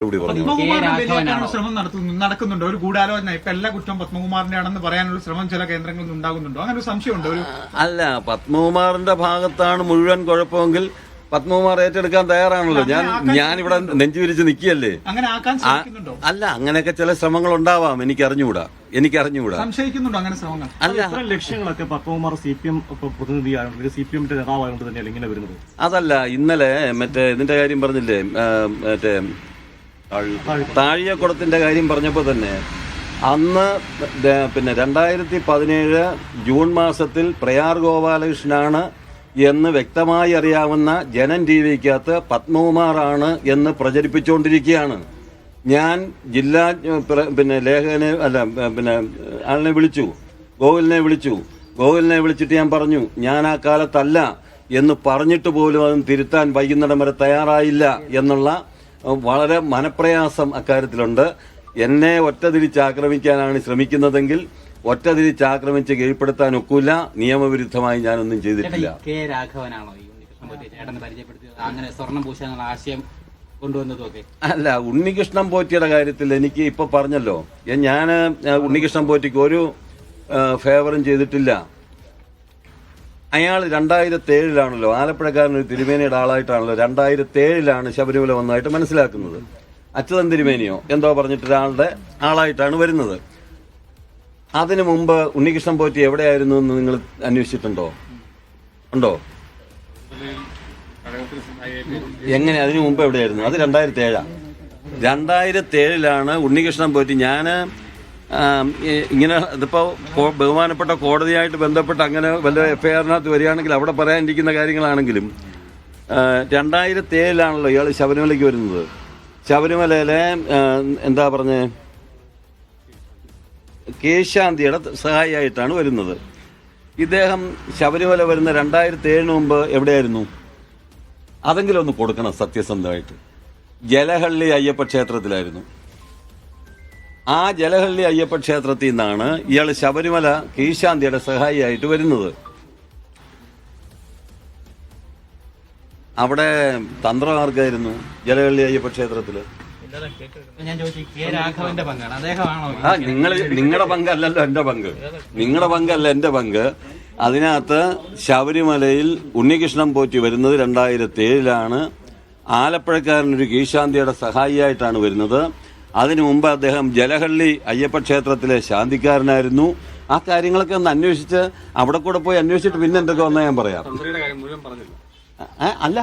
ശ്രമം നടക്കുന്നുണ്ടോ? ഒരു ഗൂഢാലോചന ഇപ്പൊ എല്ലാ കുറ്റവും പത്മകുമാറിന്റെ ആണെന്ന് പറയാനുള്ള ശ്രമം ചില കേന്ദ്രങ്ങളിൽ ഉണ്ടാകുന്നുണ്ടോ? അങ്ങനെ ഒരു സംശയമുണ്ടോ? അല്ല, പത്മകുമാറിന്റെ ഭാഗത്താണ് മുഴുവൻ കുഴപ്പമെങ്കിൽ പത്മകുമാർ ഏറ്റെടുക്കാൻ തയ്യാറാണല്ലോ. ഞാനിവിടെ നെഞ്ചുവിരിച്ച് നിൽക്കുകയല്ലേ. അങ്ങനെ ആക്കാൻ ശ്രമിക്കുന്നുണ്ടോ? അല്ല, അങ്ങനെയൊക്കെ ചില ശ്രമങ്ങൾ ഉണ്ടാവാം. എനിക്കറിഞ്ഞുകൂടാ. സംശയിക്കുന്നുണ്ടോ അങ്ങനെ ശ്രമങ്ങൾ? അല്ല, ലക്ഷ്യങ്ങളൊക്കെ പത്മകുമാർ CPM പ്രതിനിധിയായതുകൊണ്ട് CPM-ന്റെ നേതാവായതുകൊണ്ട് തന്നെയാണ് ഇങ്ങനെ വരുന്നത്. അതല്ല, ഇന്നലെ മറ്റേ ഇതിന്റെ കാര്യം പറഞ്ഞില്ലേ, മറ്റേ താഴിയക്കുടത്തിന്റെ കാര്യം പറഞ്ഞപ്പോൾ തന്നെ അന്ന് പിന്നെ 2017 ജൂൺ മാസത്തിൽ പ്രയാർ ഗോപാലകൃഷ്ണനാണ് എന്ന് വ്യക്തമായി അറിയാവുന്ന ജനം TVക്കകത്ത് പത്മകുമാറാണ് എന്ന് പ്രചരിപ്പിച്ചുകൊണ്ടിരിക്കുകയാണ്. ഞാൻ ജില്ലാ പിന്നെ ലേഖകനെ ആളിനെ വിളിച്ചു, ഗോകുലിനെ വിളിച്ചിട്ട് ഞാൻ പറഞ്ഞു, ഞാൻ ആ കാലത്തല്ല എന്ന് പറഞ്ഞിട്ട് പോലും അത് തിരുത്താൻ വൈകുന്നേരം വരെ തയ്യാറായില്ല എന്നുള്ള വളരെ മനപ്രയാസം അക്കാര്യത്തിലുണ്ട്. എന്നെ ഒറ്റതിരിച്ചാക്രമിക്കാനാണ് ശ്രമിക്കുന്നതെങ്കിൽ ഒറ്റതിരിച്ചാക്രമിച്ച് കീഴ്പ്പെടുത്താൻ ഒക്കില്ല. നിയമവിരുദ്ധമായി ഞാനൊന്നും ചെയ്തിട്ടില്ല. കെ രാഘവനാണോ ഈ ചേട്ടനെ പരിചയപ്പെടുത്തിയത്, അങ്ങനെ സ്വർണം പൂശാനുള്ള ആശയം കൊണ്ടുവന്നതൊക്കെ? അല്ല, ഉണ്ണികൃഷ്ണൻ പോറ്റിയുടെ കാര്യത്തിൽ എനിക്ക് ഇപ്പൊ പറഞ്ഞല്ലോ, ഞാൻ ഉണ്ണികൃഷ്ണൻ പോറ്റിക്ക് ഒരു ഫേവറും ചെയ്തിട്ടില്ല. അയാൾ 2007 ആലപ്പുഴക്കാരനൊരു തിരുമേനിയുടെ ആളായിട്ടാണല്ലോ 2007 ശബരിമല വന്നതായിട്ട് മനസ്സിലാക്കുന്നത്. അച്യുതൻ തിരുമേനിയോ എന്തോ പറഞ്ഞിട്ട് ഒരാളുടെ ആളായിട്ടാണ് വരുന്നത്. അതിനു മുമ്പ് ഉണ്ണികൃഷ്ണൻ പോറ്റി എവിടെയായിരുന്നു എന്ന് നിങ്ങൾ അന്വേഷിച്ചിട്ടുണ്ടോ? ഉണ്ടോ? എങ്ങനെ? അതിനു മുമ്പ് എവിടെയായിരുന്നു? അത് 2007 ഉണ്ണികൃഷ്ണൻ പോറ്റി. ഞാൻ ഇങ്ങനെ ഇതിപ്പോ ബഹുമാനപ്പെട്ട കോടതിയായിട്ട് ബന്ധപ്പെട്ട് അങ്ങനെ വല്ല FIR-നകത്ത് വരികയാണെങ്കിൽ അവിടെ പറയാനിരിക്കുന്ന കാര്യങ്ങളാണെങ്കിലും 2007 ഇയാൾ ശബരിമലയ്ക്ക് വരുന്നത്. ശബരിമലയിലെ എന്താ പറഞ്ഞ കേശാന്തിയുടെ സഹായിയായിട്ടാണ് വരുന്നത്. ഇദ്ദേഹം ശബരിമല വരുന്ന 2007 മുമ്പ് എവിടെയായിരുന്നു? അതെങ്കിലും ഒന്ന് കൊടുക്കണം സത്യസന്ധമായിട്ട്. ജലഹള്ളി അയ്യപ്പ ക്ഷേത്രത്തിലായിരുന്നു. ആ ജലഹള്ളി അയ്യപ്പ ക്ഷേത്രത്തിൽ നിന്നാണ് ഇയാൾ ശബരിമല കേശാന്തിയുടെ സഹായിയായിട്ട് വരുന്നത്. അവിടെ തന്ത്രമാർഗായിരുന്നു ജലഹള്ളി അയ്യപ്പ ക്ഷേത്രത്തില്. നിങ്ങളുടെ പങ്കല്ലല്ലോ എന്റെ പങ്ക്. നിങ്ങളുടെ പങ്കല്ല എന്റെ പങ്ക്. അതിനകത്ത് ശബരിമലയിൽ ഉണ്ണികൃഷ്ണൻ പോറ്റി വരുന്നത് 2007 ആലപ്പുഴക്കാരനൊരു കേശാന്തിയുടെ സഹായിയായിട്ടാണ് വരുന്നത്. അതിനു മുമ്പ് അദ്ദേഹം ജലഹള്ളി അയ്യപ്പ ക്ഷേത്രത്തിലെ ശാന്തിക്കാരനായിരുന്നു. ആ കാര്യങ്ങളൊക്കെ ഒന്ന് അന്വേഷിച്ച് അവിടെ കൂടെ പോയി അന്വേഷിച്ചിട്ട് പിന്നെ എന്തൊക്കെ വന്നാൽ ഞാൻ പറയാം. അല്ല,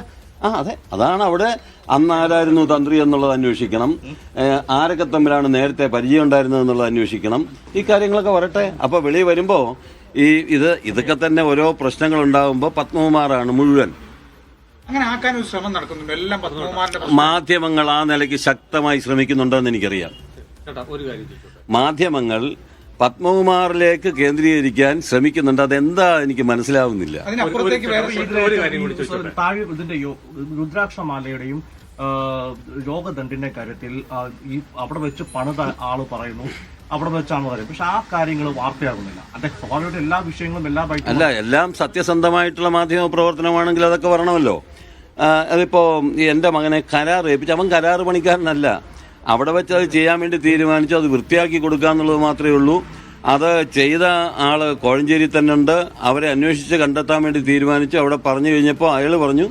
അതെ, അതാണ് അവിടെ അന്ന് ആരായിരുന്നു തന്ത്രി എന്നുള്ളത് അന്വേഷിക്കണം. ആരൊക്കെ തമ്മിലാണ് നേരത്തെ പരിചയം ഉണ്ടായിരുന്നത് എന്നുള്ളത് അന്വേഷിക്കണം. ഈ കാര്യങ്ങളൊക്കെ വരട്ടെ. അപ്പൊ വെളി വരുമ്പോ ഇതൊക്കെ തന്നെ ഓരോ പ്രശ്നങ്ങൾ ഉണ്ടാകുമ്പോ പത്മകുമാറാണ് മുഴുവൻ. അങ്ങനെ ആക്കാൻ ഒരു ശ്രമം നടക്കുന്നുണ്ട്. എല്ലാം മാധ്യമങ്ങൾ ആ നിലയ്ക്ക് ശക്തമായി ശ്രമിക്കുന്നുണ്ടെന്ന് എനിക്കറിയാം. മാധ്യമങ്ങൾ പത്മകുമാറിലേക്ക് കേന്ദ്രീകരിക്കാൻ ശ്രമിക്കുന്നുണ്ട്. അതെന്താ എനിക്ക് മനസ്സിലാവുന്നില്ല. രുദ്രാക്ഷമാലയുടെയും യോഗദണ്ഡിന്റെ കാര്യത്തിൽ ഈ അവിടെ വെച്ച് പണിത ആള് പറയുന്നു, അവിടെ വെച്ചാണ് പറയുന്നത്. പക്ഷെ ആ കാര്യങ്ങൾ വാർത്തയാകുന്നില്ല. സ്വാഭാവികമായിട്ട് എല്ലാ വിഷയങ്ങളും എല്ലാം സത്യസന്ധമായിട്ടുള്ള മാധ്യമ പ്രവർത്തനമാണെങ്കിൽ അതൊക്കെ വരണമല്ലോ. അതിപ്പോ എന്റെ മകനെ കരാർ ഏൽപ്പിച്ചു. അവൻ കരാറ് പണിക്കാരനല്ല. അവിടെ വെച്ച് അത് ചെയ്യാൻ വേണ്ടി തീരുമാനിച്ചു. അത് വൃത്തിയാക്കി കൊടുക്കുക എന്നുള്ളത് മാത്രമേ ഉള്ളൂ. അത് ചെയ്ത ആള് കോഴഞ്ചേരി തന്നെ ഉണ്ട്. അവരെ അന്വേഷിച്ച് കണ്ടെത്താൻ വേണ്ടി തീരുമാനിച്ചു. അവിടെ പറഞ്ഞു കഴിഞ്ഞപ്പോൾ അയാൾ പറഞ്ഞു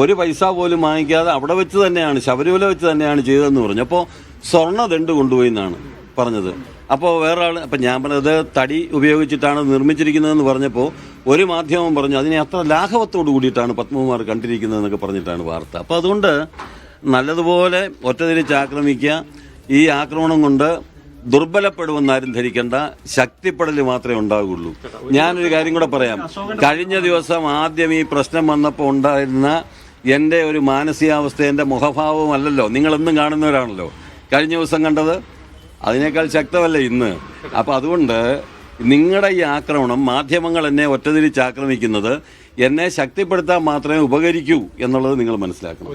ഒരു പൈസ പോലും വാങ്ങിക്കാതെ അവിടെ വെച്ച് തന്നെയാണ്, ശബരിമല വെച്ച് തന്നെയാണ് ചെയ്തതെന്ന് പറഞ്ഞു. അപ്പോൾ സ്വർണ്ണ ദണ്ട് കൊണ്ടുപോയി എന്നാണ് പറഞ്ഞത്. അപ്പോൾ വേറെ ആൾ, അപ്പം ഞാൻ പറഞ്ഞത് തടി ഉപയോഗിച്ചിട്ടാണ് നിർമ്മിച്ചിരിക്കുന്നതെന്ന് പറഞ്ഞപ്പോൾ ഒരു മാധ്യമം പറഞ്ഞു അതിനെ അത്ര ലാഘവത്തോടു കൂടിയിട്ടാണ് പത്മകുമാർ കണ്ടിരിക്കുന്നതെന്നൊക്കെ പറഞ്ഞിട്ടാണ് വാർത്ത. അപ്പോൾ അതുകൊണ്ട് നല്ലതുപോലെ ഒറ്റതിരിച്ച് ആക്രമിക്കുക. ഈ ആക്രമണം കൊണ്ട് ദുർബലപ്പെടുമെന്നാരും ധരിക്കേണ്ട, ശക്തിപ്പെടൽ മാത്രമേ ഉണ്ടാകുള്ളൂ. ഞാനൊരു കാര്യം കൂടെ പറയാം. കഴിഞ്ഞ ദിവസം ആദ്യം ഈ പ്രശ്നം വന്നപ്പോൾ ഉണ്ടായിരുന്ന എൻ്റെ ഒരു മാനസികാവസ്ഥ, എൻ്റെ മുഖഭാവവും അല്ലല്ലോ നിങ്ങളെന്നും കാണുന്നവരാണല്ലോ കഴിഞ്ഞ ദിവസം കണ്ടത്. അതിനേക്കാൾ ശക്തമല്ലേ ഇന്ന്. അപ്പം അതുകൊണ്ട് നിങ്ങളുടെ ഈ ആക്രമണം, മാധ്യമങ്ങൾ എന്നെ ഒറ്റതിരിച്ച് ആക്രമിക്കുന്നത് എന്നെ ശക്തിപ്പെടുത്താൻ മാത്രമേ ഉപകരിക്കൂ എന്നുള്ളത് നിങ്ങൾ മനസ്സിലാക്കണം.